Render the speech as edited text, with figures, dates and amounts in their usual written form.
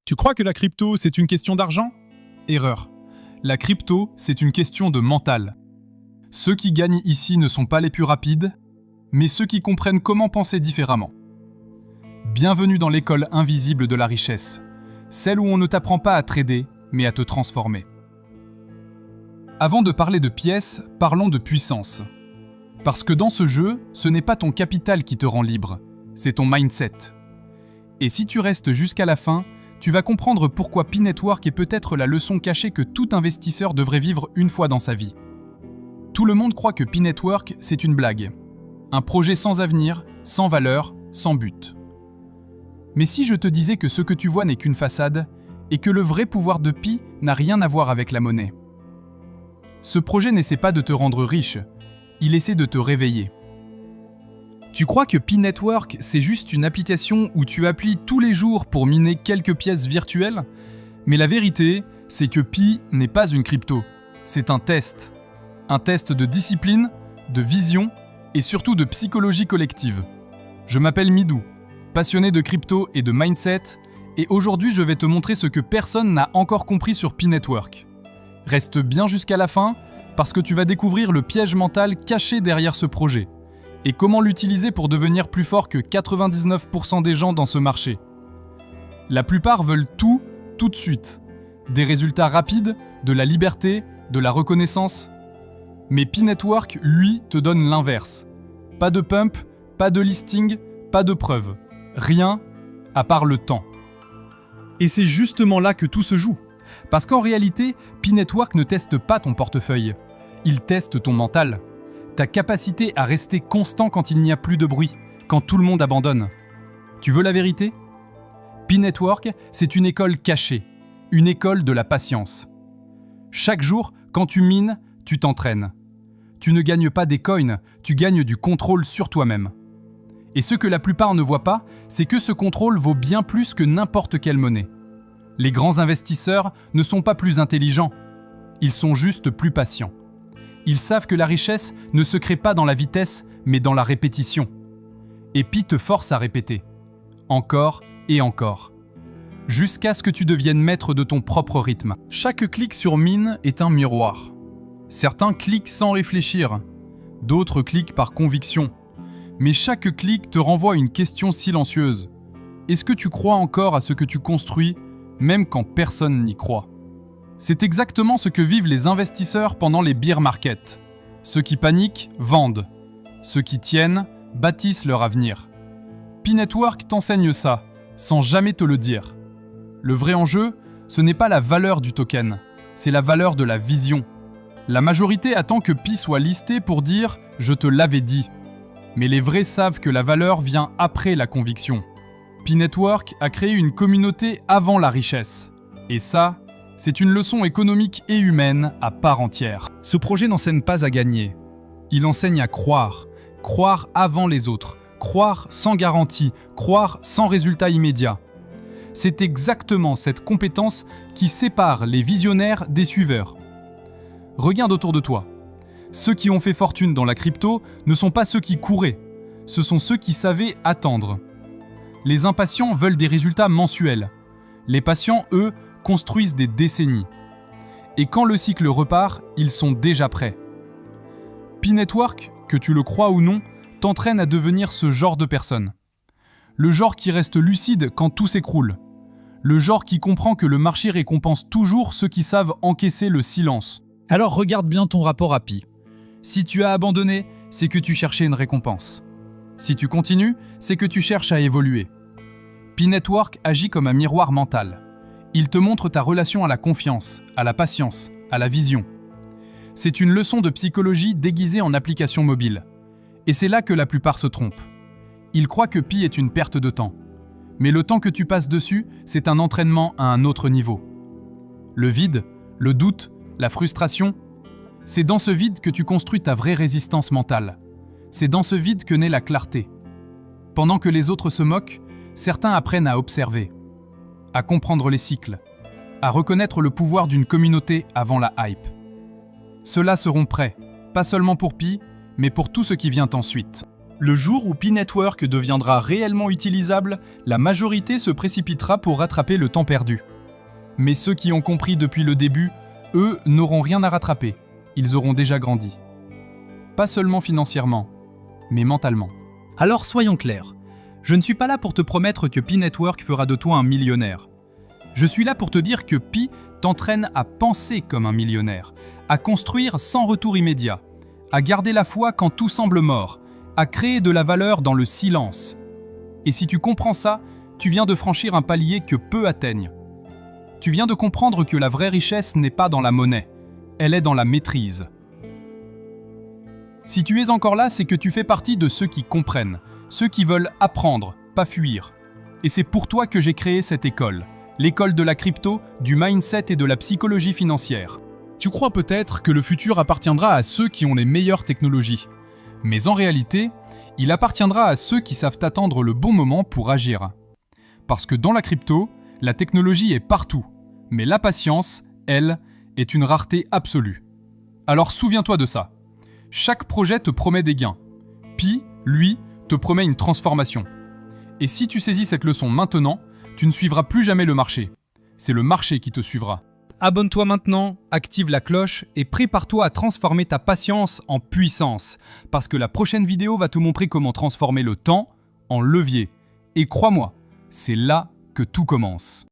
Tu crois que la crypto, c'est une question d'argent? Erreur. La crypto, c'est une question de mental. Ceux qui gagnent ici ne sont pas les plus rapides, mais ceux qui comprennent comment penser différemment. Bienvenue dans l'école invisible de la richesse, celle où on ne t'apprend pas à trader, mais à te transformer. Avant de parler de pièces, parlons de puissance. Parce que dans ce jeu, ce n'est pas ton capital qui te rend libre, c'est ton mindset. Et si tu restes jusqu'à la fin, tu vas comprendre pourquoi P-Network est peut-être la leçon cachée que tout investisseur devrait vivre une fois dans sa vie. Tout le monde croit que P-Network, c'est une blague. Un projet sans avenir, sans valeur, sans but. Mais si je te disais que ce que tu vois n'est qu'une façade, et que le vrai pouvoir de Pi n'a rien à voir avec la monnaie. Ce projet n'essaie pas de te rendre riche, il essaie de te réveiller. Tu crois que P-Network, c'est juste une application où tu appuies tous les jours pour miner quelques pièces virtuelles? Mais la vérité, c'est que Pi n'est pas une crypto, c'est un test. Un test de discipline, de vision et surtout de psychologie collective. Je m'appelle Midou, passionné de crypto et de mindset, et aujourd'hui je vais te montrer ce que personne n'a encore compris sur P-Network. Reste bien jusqu'à la fin, parce que tu vas découvrir le piège mental caché derrière ce projet, et comment l'utiliser pour devenir plus fort que 99% des gens dans ce marché. La plupart veulent tout de suite. Des résultats rapides, de la liberté, de la reconnaissance. Mais P-Network, lui, te donne l'inverse. Pas de pump, pas de listing, pas de preuves. Rien, à part le temps. Et c'est justement là que tout se joue. Parce qu'en réalité, P-Network ne teste pas ton portefeuille. Il teste ton mental. Ta capacité à rester constant quand il n'y a plus de bruit, quand tout le monde abandonne. Tu veux la vérité? P-Network, c'est une école cachée, une école de la patience. Chaque jour, quand tu mines, tu t'entraînes. Tu ne gagnes pas des coins, tu gagnes du contrôle sur toi-même. Et ce que la plupart ne voient pas, c'est que ce contrôle vaut bien plus que n'importe quelle monnaie. Les grands investisseurs ne sont pas plus intelligents, ils sont juste plus patients. Ils savent que la richesse ne se crée pas dans la vitesse, mais dans la répétition. Et Pi te force à répéter. Encore et encore. Jusqu'à ce que tu deviennes maître de ton propre rythme. Chaque clic sur mine est un miroir. Certains cliquent sans réfléchir. D'autres cliquent par conviction. Mais chaque clic te renvoie à une question silencieuse. Est-ce que tu crois encore à ce que tu construis, même quand personne n'y croit? C'est exactement ce que vivent les investisseurs pendant les bear markets. Ceux qui paniquent, vendent. Ceux qui tiennent, bâtissent leur avenir. P-Network t'enseigne ça, sans jamais te le dire. Le vrai enjeu, ce n'est pas la valeur du token, c'est la valeur de la vision. La majorité attend que Pi soit listé pour dire « je te l'avais dit ». Mais les vrais savent que la valeur vient après la conviction. P-Network a créé une communauté avant la richesse. Et ça, c'est une leçon économique et humaine à part entière. Ce projet n'enseigne pas à gagner. Il enseigne à croire. Croire avant les autres. Croire sans garantie. Croire sans résultat immédiat. C'est exactement cette compétence qui sépare les visionnaires des suiveurs. Regarde autour de toi. Ceux qui ont fait fortune dans la crypto ne sont pas ceux qui couraient. Ce sont ceux qui savaient attendre. Les impatients veulent des résultats mensuels. Les patients, eux, construisent des décennies. Et quand le cycle repart, ils sont déjà prêts. P-Network, que tu le crois ou non, t'entraîne à devenir ce genre de personne. Le genre qui reste lucide quand tout s'écroule. Le genre qui comprend que le marché récompense toujours ceux qui savent encaisser le silence. Alors regarde bien ton rapport à Pi. Si tu as abandonné, c'est que tu cherchais une récompense. Si tu continues, c'est que tu cherches à évoluer. P-Network agit comme un miroir mental. Il te montre ta relation à la confiance, à la patience, à la vision. C'est une leçon de psychologie déguisée en application mobile. Et c'est là que la plupart se trompent. Ils croient que Pi est une perte de temps. Mais le temps que tu passes dessus, c'est un entraînement à un autre niveau. Le vide, le doute, la frustration, c'est dans ce vide que tu construis ta vraie résistance mentale. C'est dans ce vide que naît la clarté. Pendant que les autres se moquent, certains apprennent à observer, à comprendre les cycles, à reconnaître le pouvoir d'une communauté avant la hype. Ceux-là seront prêts, pas seulement pour Pi, mais pour tout ce qui vient ensuite. Le jour où Pi Network deviendra réellement utilisable, la majorité se précipitera pour rattraper le temps perdu. Mais ceux qui ont compris depuis le début, eux, n'auront rien à rattraper. Ils auront déjà grandi. Pas seulement financièrement, mais mentalement. Alors soyons clairs, je ne suis pas là pour te promettre que Pi Network fera de toi un millionnaire. Je suis là pour te dire que Pi t'entraîne à penser comme un millionnaire, à construire sans retour immédiat, à garder la foi quand tout semble mort, à créer de la valeur dans le silence. Et si tu comprends ça, tu viens de franchir un palier que peu atteignent. Tu viens de comprendre que la vraie richesse n'est pas dans la monnaie, elle est dans la maîtrise. Si tu es encore là, c'est que tu fais partie de ceux qui comprennent, ceux qui veulent apprendre, pas fuir. Et c'est pour toi que j'ai créé cette école, l'école de la crypto, du mindset et de la psychologie financière. Tu crois peut-être que le futur appartiendra à ceux qui ont les meilleures technologies. Mais en réalité, il appartiendra à ceux qui savent attendre le bon moment pour agir. Parce que dans la crypto, la technologie est partout, mais la patience, elle, est une rareté absolue. Alors souviens-toi de ça. Chaque projet te promet des gains. Pi, lui, te promet une transformation. Et si tu saisis cette leçon maintenant, tu ne suivras plus jamais le marché. C'est le marché qui te suivra. Abonne-toi maintenant, active la cloche et prépare-toi à transformer ta patience en puissance. Parce que la prochaine vidéo va te montrer comment transformer le temps en levier. Et crois-moi, c'est là que tout commence.